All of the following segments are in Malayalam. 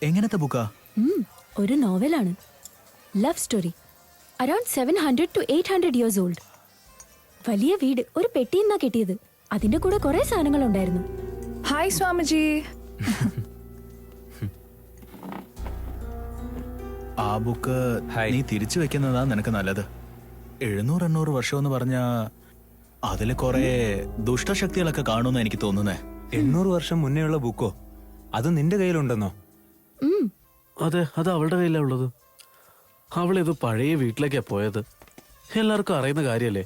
എങ്ങനത്തെ ബുക്കാ? ഒരു നോവലാണ്. Love story. Around 700 to 800 years old. വലിയ വീട്, ഒരു പെട്ടിന്നാ കിട്ടിയത്. അതിന്റെ കൂടെ കുറെ സാധനങ്ങൾ ഉണ്ടായിരുന്നു. ഹായ് സ്വാമിജി. ആ ബുക്ക് നീ തിരിച്ചു വെക്കുന്നതാ നിനക്ക് നല്ലത്. 700-800 വർഷം എന്ന് പറഞ്ഞാ അതില് കുറെ ദുഷ്ടശക്തികളൊക്കെ കാണുമെന്ന് എനിക്ക് തോന്നുന്നേ. 800 വർഷം മുന്നേയുള്ള ബുക്കോ? അത് നിന്റെ കയ്യിലുണ്ടെന്നോ? അതെ, അത് അവളുടെ കയ്യിലാ ഉള്ളത്. അവളിത് പഴയ വീട്ടിലേക്കാ പോയത്. എല്ലാവർക്കും അറിയുന്ന കാര്യല്ലേ.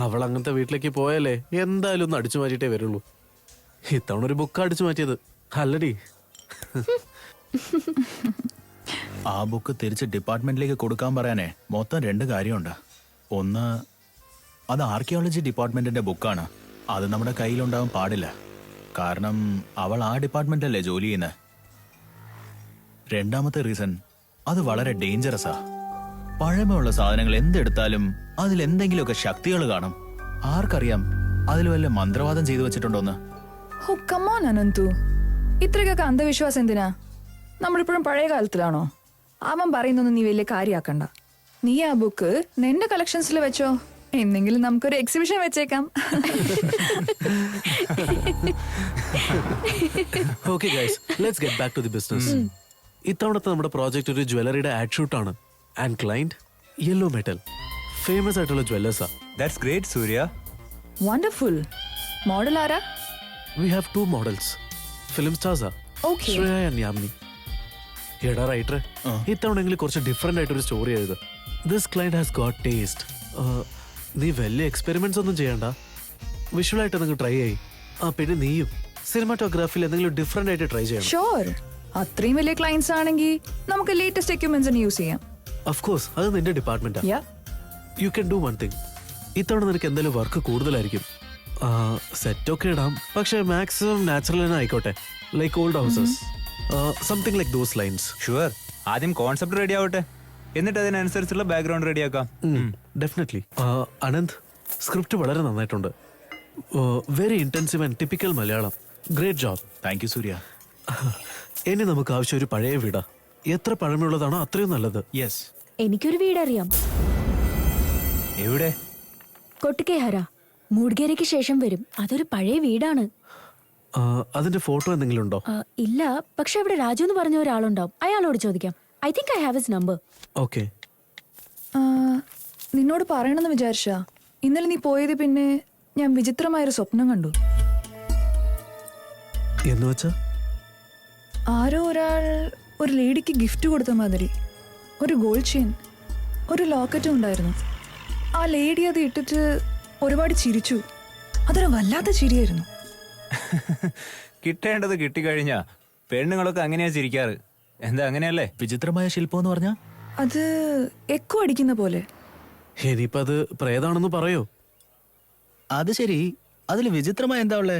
അവൾ അങ്ങനത്തെ വീട്ടിലേക്ക് പോയാലേ എന്തായാലും ഒന്ന് അടിച്ചു മാറ്റിയിട്ടേ വരുള്ളൂ. ഇത്തവണ ഒരു ബുക്ക് അടിച്ചു മാറ്റിയത് അല്ലടി. ആ ബുക്ക് തിരിച്ച് ഡിപ്പാർട്ട്മെന്റിലേക്ക് കൊടുക്കാൻ പറയാനേ മൊത്തം 2 കാര്യമുണ്ട്. ഒന്ന്, അത് ആർക്കിയോളജി ഡിപ്പാർട്ട്മെന്റിന്റെ ബുക്കാണ്. അത് നമ്മുടെ കയ്യിലുണ്ടാവാൻ പാടില്ല. കാരണം അവൾ ആ ഡിപ്പാർട്ട്മെന്റല്ലേ ജോലി ചെയ്യുന്നത്. രണ്ടാമത്തെ റീസൺ, അത് വളരെ ഡേഞ്ചറസാ. പഴമയുള്ള സാധനങ്ങൾ എന്തെടുത്താലും അതിൽ എന്തെങ്കിലുമൊക്കെ ശക്തികൾ കാണും. ആർക്കറിയാം അതിൽ വല്ല മന്ത്രവാദം ചെയ്തു വെച്ചിട്ടുണ്ടോന്ന്. ഓ കമോൺ അനന്തു, ഇത്രയൊക്കെ അന്ധവിശ്വാസം എന്തിനാ? നമ്മളിപ്പോഴും പഴയ കാലത്തിലാണോ? അവൻ പറയുന്നൊന്നും നീ വലിയ കാര്യാക്കണ്ട. നീ ആ ബുക്ക് നിന്റെ കളക്ഷൻസിൽ വെച്ചോ. എന്നെങ്കിലും നമുക്കൊരു എക്സിബിഷൻ വെച്ചേക്കാം. Okay guys, let's get back to the business. ഇത്തവണത്തെ നമ്മുടെ പ്രോജക്റ്റ് ഒരു ജ്വല്ലറിയുടെ ആഡ് ഷൂട്ടാണ്. And client yellow metal, famous ആയിട്ടുള്ള ജ്വല്ലേഴ്സാ. That's great Surya. Wonderful. Model ആരാ? We have 2 models. ഫിലിം സ്റ്റാർസാ, Okay. ശ്രേയ ആൻഡ് യാമിനി. എടാ റൈറ്ററെ, ഇത്തവണെങ്കിലും കുറച്ച് ഡിഫറെന്റ് ആയിട്ടൊരു സ്റ്റോറി എഴുത്. This client has got taste. നീ വലിയ എക്സ്പെരിമെന്റ്സ് ഒന്നും ചെയ്യണ്ട, വിഷ്വലായിട്ട് നിങ്ങൾ ട്രൈ ചെയ്യ്. പിന്നെ നീയും സിനിമാറ്റോഗ്രാഫിയിൽ എന്തെങ്കിലും ഡിഫറെന്റ് ആയിട്ട് ട്രൈ ചെയ്യണം. ഷുവർ. അത്രയും വലിയ ക്ലയൻസ് ആണെങ്കിൽ നമുക്ക് ലേറ്റസ്റ്റ് എക്യുപ്മെന്റ്സ് യൂസ് ചെയ്യാം. ഓഫ് കോഴ്സ്, അത് നിന്റെ ഡിപ്പാർട്ട്മെന്റാ. Yeah. You can do one thing. ഇത്തവണ നിനക്ക് എന്തായാലും വർക്ക് കൂടുതലായിരിക്കും. സെറ്റൊക്കെ ഇടാം, പക്ഷെ മാക്സിമം നാച്ചുറൽ തന്നെ ആയിക്കോട്ടെ. Like old houses, something like those lines. Sure. ആദ്യം കോൺസെപ്റ്റ് റെഡി ആവട്ടെ, എന്നിട്ട് അതിനനുസരിച്ചുള്ള ബാക്ക്ഗ്രൗണ്ട് റെഡിയാക്കാം. ഡെഫിനറ്റ്ലി. അനന്ത്, സ്ക്രിപ്റ്റ് വളരെ നന്നായിട്ടുണ്ട്. Very intensive and typical Malayalam. Great job. Thank you Surya. ഇനി നമുക്ക് ആവശ്യം ഒരു പഴയ വീടാ. എത്ര പഴമയുള്ളതാണോ അത്രയും നല്ലത്. യെസ്. എനിക്കൊരു വീടറിയാം. എവിടെ? കൊട്ടുകേഹര, മൂഡ്ഗേരയ്ക്ക് ശേഷം വരും. അതൊരു പഴയ വീടാണ്. അതിന്റെ ഫോട്ടോ എന്തെങ്കിലും ഉണ്ടോ? ഇല്ല, പക്ഷെ അവിടെ രാജു എന്ന് പറഞ്ഞ ഒരാളുണ്ടാവും. അയാളോട് ചോദിക്കാം. I think I have his number. Okay. നിന്നോട് പറയണമെന്ന് വിചാരിച്ചാ. ഇന്നലെ നീ പോയത് പിന്നെ ഞാൻ വിചിത്രമായൊരു സ്വപ്നം കണ്ടു. എന്ന് വെച്ചാ? ആരോ ഒരാൾ ഒരു ലേഡിക്ക് ഗിഫ്റ്റ് കൊടുത്ത മാതിരി ഒരു ഗോൾഡ് ചെയിൻ, ഒരു ലോക്കറ്റും ഉണ്ടായിരുന്നു. ആ ലേഡി അത് ഇട്ടിട്ട് ഒരുപാട് ചിരിച്ചു. അതൊരു വല്ലാത്ത ചിരിയായിരുന്നു. കിട്ടേണ്ടത് കിട്ടിക്കഴിഞ്ഞാ പെണ്ണുങ്ങളൊക്കെ അങ്ങനെയാ ചിരിക്കാറ്. എന്താ അങ്ങനെയല്ലേ? വിചിത്രമായ ശില്പം എന്ന് പറഞ്ഞാ അത് എക്കോ അടിക്കുന്ന പോലെ. ഇനിയിപ്പോ അത് പ്രേതാണെന്ന് പറയോ? അത് ശരി, അതിൽ വിചിത്രമായ എന്താ ഉള്ളേ?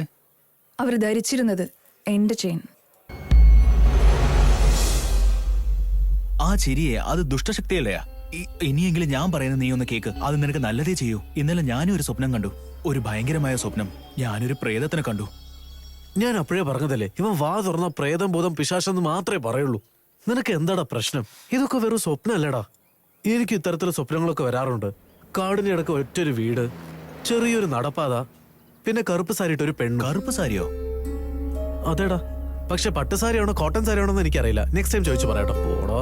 അവർ ധരിച്ചിരുന്നത് എന്റെ ചെയിൻ. ആ ചിരിയെ അത് ദുഷ്ടശക്തിയല്ലയാ. ഇനിയെങ്കിലും ഞാൻ പറയുന്നത് നീ ഒന്ന് കേക്ക്. അത് നിനക്ക് നല്ലതേ ചെയ്യൂ. ഇന്നലെ ഞാനും ഒരു സ്വപ്നം കണ്ടു, ഒരു ഭയങ്കരമായ സ്വപ്നം. ഞാനൊരു പ്രേതത്തിനെ കണ്ടു. ഞാൻ അപ്പോഴേ പറഞ്ഞതല്ലേ, ഇവൻ വാ തുറന്ന പ്രേതം ബോധം പിശാചെന്ന് മാത്രമേ പറയുള്ളൂ. നിനക്ക് എന്താടാ പ്രശ്നം? ഇതൊക്കെ വെറും സ്വപ്നമല്ലടാ. എനിക്ക് ഇത്തരത്തിലുള്ള സ്വപ്നങ്ങളൊക്കെ വരാറുണ്ട്. കാടിന്റെ ഇടക്ക് ഒറ്റൊരു വീട്, ചെറിയൊരു നടപ്പാത, പിന്നെ കറുപ്പ് സാരിയിട്ട് ഒരു പെണ്ണ്. കറുപ്പ് സാരിയോ? അതേടാ, പക്ഷെ പട്ടുസാരിയാണോ കോട്ടൺ സാരിയാണോ എന്ന് എനിക്കറിയില്ല. നെക്സ്റ്റ് ടൈം ചോദിച്ചു പറയാട്ടോ. പോടോ.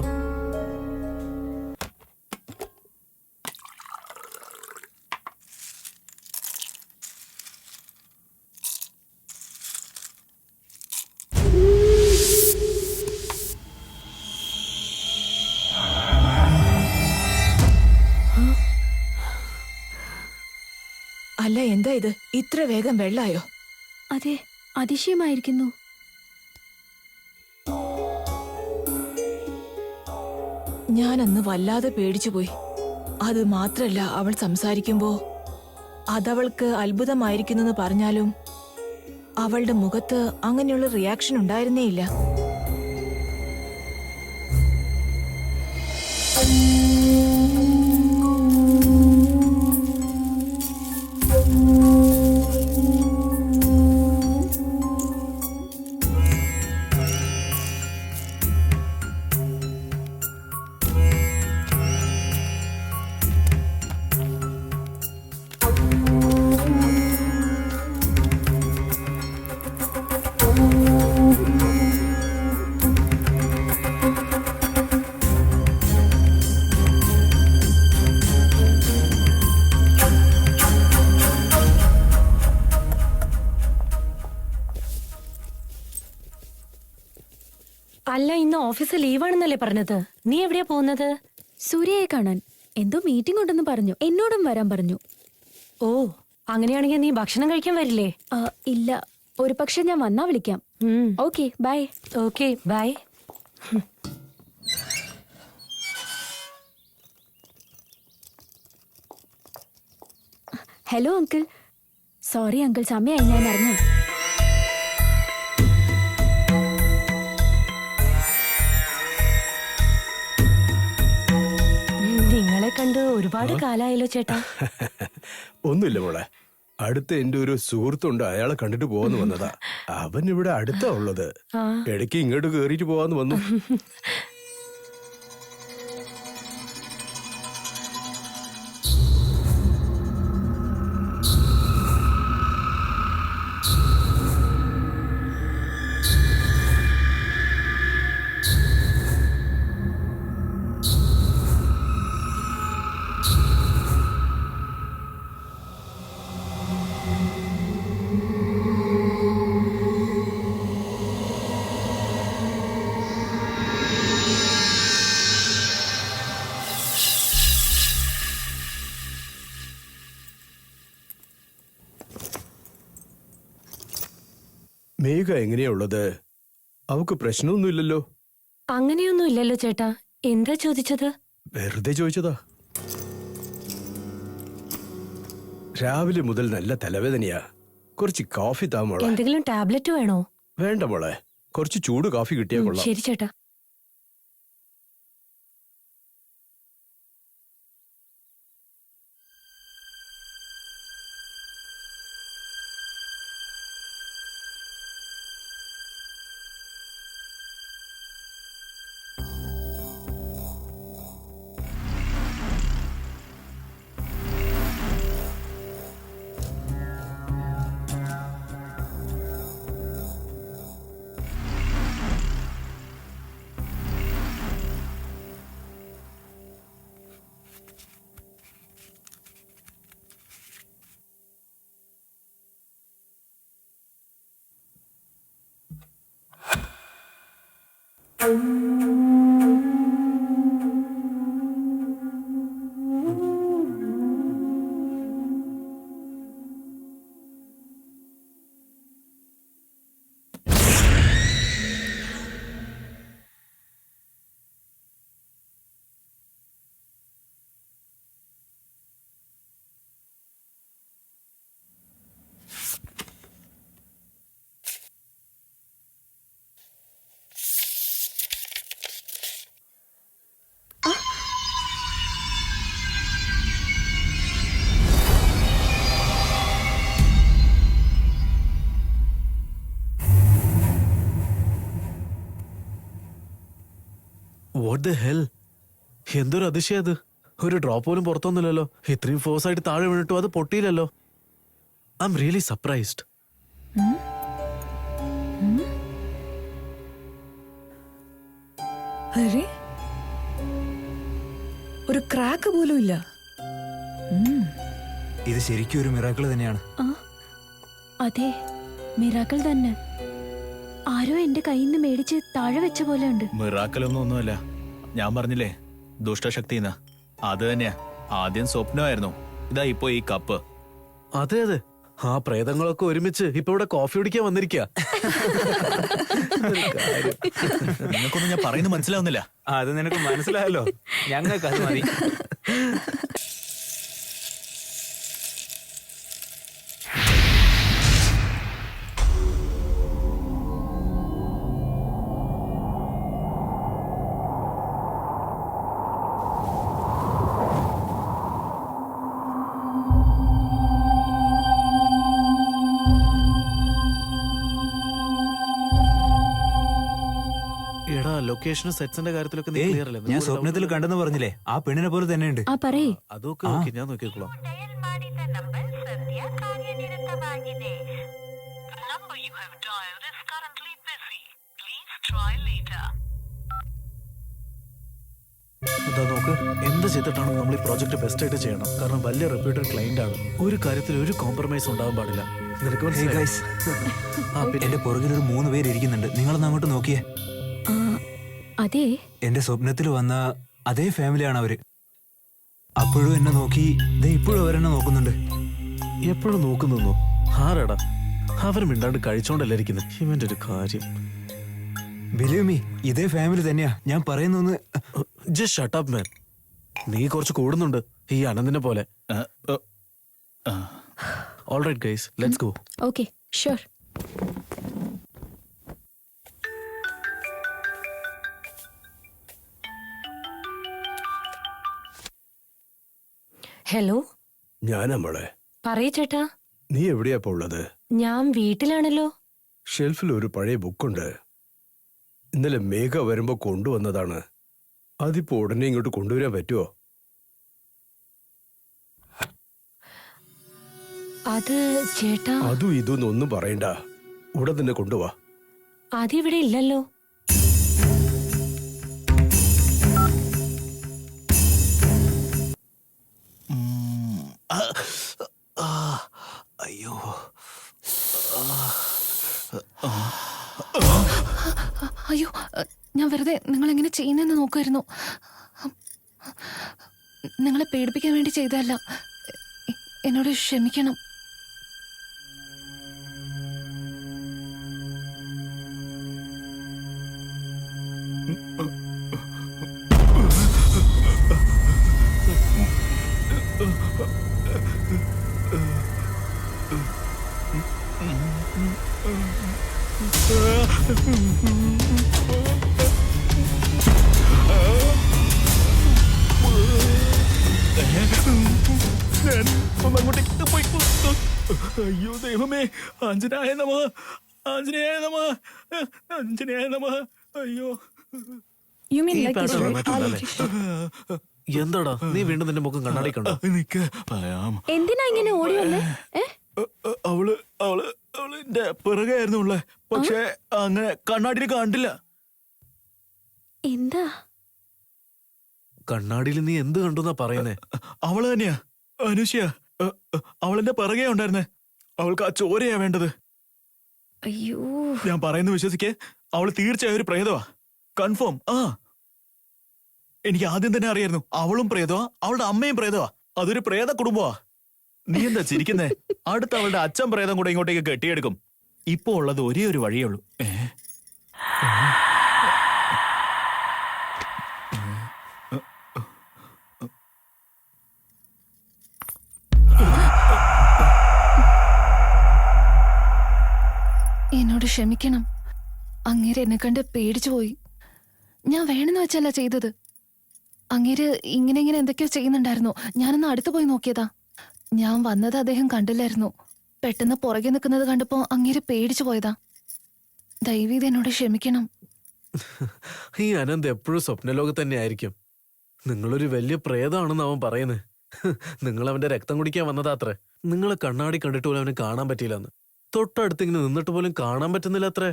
അല്ല, എന്താ ഇത് ഇത്ര വേഗം വെള്ളായോ? അതെ, അതിശയമായിരിക്കുന്നു. ഞാൻ അന്ന് വല്ലാതെ പേടിച്ചുപോയി. അത് മാത്രല്ല, അവൾ സംസാരിക്കുമ്പോ അതവൾക്ക് അത്ഭുതമായിരിക്കുന്നെന്ന് പറഞ്ഞാലും അവളുടെ മുഖത്ത് അങ്ങനെയുള്ള റിയാക്ഷൻ ഉണ്ടായിരുന്നേയില്ല. അല്ല, ഇന്ന് ഓഫീസ് ലീവാണെന്നല്ലേ പറഞ്ഞത്? നീ എവിടെയാ പോകുന്നത്? സൂര്യയെ കാണാൻ. എന്തോ മീറ്റിംഗ് ഉണ്ടെന്ന് പറഞ്ഞു. എന്നോടും വരാൻ പറഞ്ഞു. ഓ, അങ്ങനെയാണെങ്കിൽ നീ ഭക്ഷണം കഴിക്കാൻ വരില്ലേ? ഇല്ല, ഒരു പക്ഷെ ഞാൻ വന്നാ വിളിക്കാം. Okay, bye. Okay, bye. Hello uncle. Sorry uncle, സമയമായി, ഞാൻ അറിഞ്ഞു. നിങ്ങളെ കണ്ട് ഒരുപാട് കാലായല്ലോ ചേട്ടാ. ഒന്നുമില്ല മോളെ, അടുത്ത് എന്റെ ഒരു സുഹൃത്തുണ്ട്, അയാളെ കണ്ടിട്ട് പോവാന്ന് വന്നതാ. അവൻ ഇവിടെ അടുത്താ ഉള്ളത്. ഇടയ്ക്ക് ഇങ്ങോട്ട് കേറിയിട്ട് പോവാന്ന് വന്നു. മേഘ എങ്ങനെയാ ഉള്ളത്? അവക്ക് പ്രശ്നമൊന്നുമില്ലല്ലോ? അങ്ങനെയൊന്നും ഇല്ലല്ലോ ചേട്ടാ. എന്താ ചോദിച്ചത്? വെറുതെ ചോദിച്ചതാ. രാവിലെ മുതൽ നല്ല തലവേദനയാ. കുറച്ച് കാഫി താ മോളെ. എന്തെങ്കിലും ടാബ്ലറ്റ് വേണോ? വേണ്ട മോളെ, കുറച്ച് ചൂട് കാഫി കിട്ടിയാ കൊള്ളാം. ശരി ചേട്ടാ. What the hell? എന്തൊരു അതിശയം അത്. ഒരു ഡ്രോപ്പ് പോലും പുറത്തൊന്നുമില്ലല്ലോ. ഇത്രയും ഫോഴ്സ് ആയിട്ട് താഴെ വീണിട്ടും അത് പൊട്ടിയില്ലല്ലോ. I am really surprised. അരെ, ഒരു ക്രാക്ക് പോലും ഇല്ല. ഇത് ശരിക്കും ഒരു മിറാക്കിൾ തന്നെയാണ്. അതെ, മിറാക്കൾ തന്നെ. ആരോ എന്റെ കയ്യിൽ നിന്ന് മേടിച്ച് താഴെ വെച്ച പോലെ ഉണ്ട്. മിറാക്കലൊന്നുമല്ല, ഞാൻ പറഞ്ഞില്ലേ ദുഷ്ടശക്തിന്ന്. അത് തന്നെയാ. ആദ്യം സ്വപ്നമായിരുന്നു, ഇതാ ഇപ്പൊ ഈ കപ്പ്. അതെ അതെ, ആ പ്രേതങ്ങളൊക്കെ ഒരുമിച്ച് ഇപ്പൊ ഇവിടെ കോഫി കുടിക്കാൻ വന്നിരിക്കുക. നിങ്ങൾക്കൊന്നും ഞാൻ പറയുന്നത് മനസ്സിലാവുന്നില്ല. അത് നിനക്ക് മനസ്സിലായല്ലോ, ഞങ്ങൾക്ക് അത് മതി. എടാ, ലൊക്കേഷനും സെറ്റ്സിന്റെ കാര്യത്തിലൊക്കെ നീ ഏയ്, ക്ലിയർ അല്ലേ? ഞാൻ സ്വപ്നത്തിൽ കണ്ടെന്ന് പറഞ്ഞില്ലേ, ആ പെണ്ണിനെ പോലെ തന്നെയുണ്ട്. ആ പറയേ. അതൊക്കെ ഓക്കെ, ഞാൻ നോക്കിക്കോളാം. എന്താ നോക്ക്, എന്ത് ചെയ്തിട്ടാണ് നമ്മൾ ഈ പ്രോജക്ട് ബെസ്റ്റ് ആയിട്ട് ചെയ്യണം. കാരണം വലിയ റെപ്യൂട്ടഡ് ക്ലയന്റ് ആണ്. ഒരു കാര്യത്തിൽ ഒരു കോംപ്രമൈസ് ഉണ്ടാവാൻ പാടില്ല. നിനക്ക് Hey മനസ്സിലായോ? guys, എന്റെ പുറകിൽ ഒരു 3 പേര് ഇരിക്കുന്നുണ്ട്. നിങ്ങളൊന്ന് അങ്ങോട്ട് നോക്കിയേ. അതെ. എന്റെ സ്വപ്നത്തിൽ വന്ന അതേ ഫാമിലിയാണ് അവര്. അപ്പോഴും എന്നെ നോക്കി, ദേ ഇപ്പോഴും അവരെന്നെ നോക്കുന്നുണ്ട്. എപ്പോഴും നോക്കുന്നു? ആരാടാ? അവർ മിണ്ടാണ്ട് കഴിച്ചോണ്ടല്ലേ ഇരിക്കുന്നത്. ഇവന്റെ ഒരു കാര്യം. ബിലീവ് മീ, ഇതേ ഫാമിലി തന്നെയാ. ഞാൻ പറയുന്നൊന്ന് ജസ്റ്റ് ഷട്ട് അപ്പ് മാൻ. നീ കുറച്ച് കൂടുന്നുണ്ട് ഈ അനന്തിനെ പോലെ. Alright guys, let's go. Okay, sure. Hello, ഞാനാ മോളെ. പറയൂ ചേട്ടാ. നീ എവിടെയാ ഇപ്പൊ ഉള്ളത്? ഞാൻ വീട്ടിലാണല്ലോ. ഷെൽഫിൽ ഒരു പഴയ ബുക്കുണ്ട്. ഇന്നലെ മേഘ വരുമ്പോ കൊണ്ടുവന്നതാണ്. അതിപ്പോ ഉടനെ ഇങ്ങോട്ട് കൊണ്ടുവരാൻ പറ്റുമോ? അത് ചേട്ടാ, അതും ഇതൊന്നും ഒന്നും പറയണ്ട, ഉടൻ തന്നെ കൊണ്ടുവാ. അതിവിടെ ഇല്ലല്ലോ. അയ്യോ, അയ്യോ, ഞാൻ വെറുതെ നിങ്ങൾ എങ്ങനെ ചെയ്യുന്നെന്ന് നോക്കുമായിരുന്നു. നിങ്ങളെ പേടിപ്പിക്കാൻ വേണ്ടി ചെയ്തതല്ല. എന്നോട് ക്ഷമിക്കണം. അയ്യോ ദൈവമേ, ആഞ്ജനേയ നമഃ, ആഞ്ജനേയ നമഃ, ആഞ്ജനേയ നമഃ. അയ്യോ, യു മീൻ ഈ ലൈക്ക് പാറ്റേൺ ദിസ്? നന്നായിട്ടുണ്ടല്ലേ? എന്താടാ നീ വീണ്ടും നിന്റെ മുഖം കണ്ണാടി കണ്ടോ? നിക്ക് പറയാം. എന്തിനാ ഇങ്ങനെ ഓടി വന്നേ? അവള് അവള് അവള് എന്റെ പിറകെയായിരുന്നു ഉള്ളേ, പക്ഷെ അങ്ങനെ കണ്ണാടിയിൽ കണ്ടില്ല. എന്താ? കണ്ണാടിയിൽ നീ എന്ത് കണ്ടുന്നാ പറയുന്നേ? അവള് തന്നെയാ, അനുഷ്യ. അവളെന്റെ പിറകെ ഉണ്ടായിരുന്നേ. അവൾക്ക് ആ ചോരയാ വേണ്ടത്. അയ്യോ, ഞാൻ പറയുന്നു വിശ്വസിക്കേ, അവള് തീർച്ചയായും ഒരു പ്രേതവാ. കൺഫേം. ആ, എനിക്ക് ആദ്യം തന്നെ അറിയായിരുന്നു അവളും പ്രേതവാ, അവളുടെ അമ്മയും പ്രേതവാ. അതൊരു പ്രേത കുടുംബമാ. നീ എന്താ ചിരിക്കുന്നേ? അടുത്ത അവളുടെ അച്ഛൻ പ്രേതം കൂടെ ഇങ്ങോട്ടേക്ക് കെട്ടിയെടുക്കും. ഇപ്പോ ഉള്ളത് ഒരേ ഒരു വഴിയേ ഉള്ളൂ. എന്നോട് ക്ഷമിക്കണം. അങ്ങേര് എന്നെ കണ്ട് പേടിച്ചു പോയി. ഞാൻ വേണമെന്ന് വെച്ചല്ല ചെയ്തത്. അങ്ങേര് ഇങ്ങനെ ഇങ്ങനെ എന്തൊക്കെയോ ചെയ്യുന്നുണ്ടായിരുന്നു. ഞാനൊന്ന് അടുത്ത് പോയി നോക്കിയതാ. ഞാൻ വന്നത് അദ്ദേഹം കണ്ടില്ലായിരുന്നു. പെട്ടെന്ന് പുറകെ നിൽക്കുന്നത് കണ്ടപ്പോ അങ്ങേര് പേടിച്ചു പോയതാ. ദയവീത് എന്നോട് ക്ഷമിക്കണം. ഈ അനന്ത് എപ്പോഴും സ്വപ്നലോകത്ത് തന്നെ ആയിരിക്കും. നിങ്ങളൊരു വലിയ പ്രേതമാണെന്ന് അവൻ പറയുന്നത്. നിങ്ങൾ അവന്റെ രക്തം കുടിക്കാൻ വന്നതാത്രേ. നിങ്ങളെ കണ്ണാടി കണ്ടിട്ട് പോലും അവന് കാണാൻ പറ്റിയില്ലെന്ന്. തൊട്ടടുത്ത് ഇങ്ങനെ നിന്നിട്ട് പോലും കാണാൻ പറ്റുന്നില്ല അത്രേ.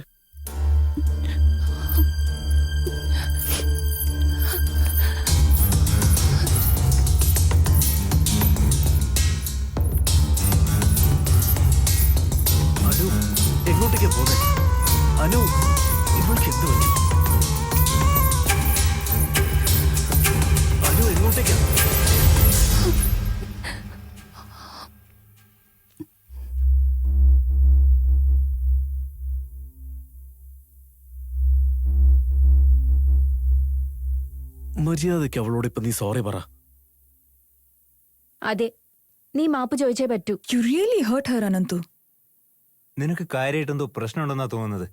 അനു എങ്ങോട്ടേക്കാ പോന്നെ? അനു, ഇവൾക്ക് എന്ത് പറ്റി? അനു എങ്ങോട്ടേക്കാ? മര്യാദയ്ക്ക് അവളോട് ഇപ്പൊ നീ സോറി പറ. അതെ, നീ മാപ്പ് ചോദിച്ചേ പറ്റൂ. You really hurt her, Anantu. നിനക്ക് കാര്യമായിട്ട് എന്തോ പ്രശ്നമുണ്ടെന്നാ തോന്നുന്നത്.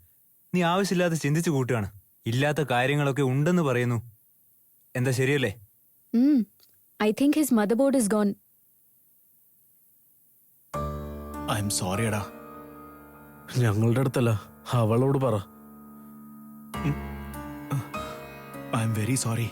നീ ആവശ്യമില്ലാതെ ചിന്തിച്ചു കൂട്ടുകയാണ്. ഇല്ലാത്ത കാര്യങ്ങളൊക്കെ ഉണ്ടെന്ന് പറയുന്നു. എന്താ ശരിയല്ലേ? I think his motherboard is gone. I'm sorry എടാ. ഞങ്ങളുടെ അടുത്തല്ല, അവളോട് പറ. I'm very sorry.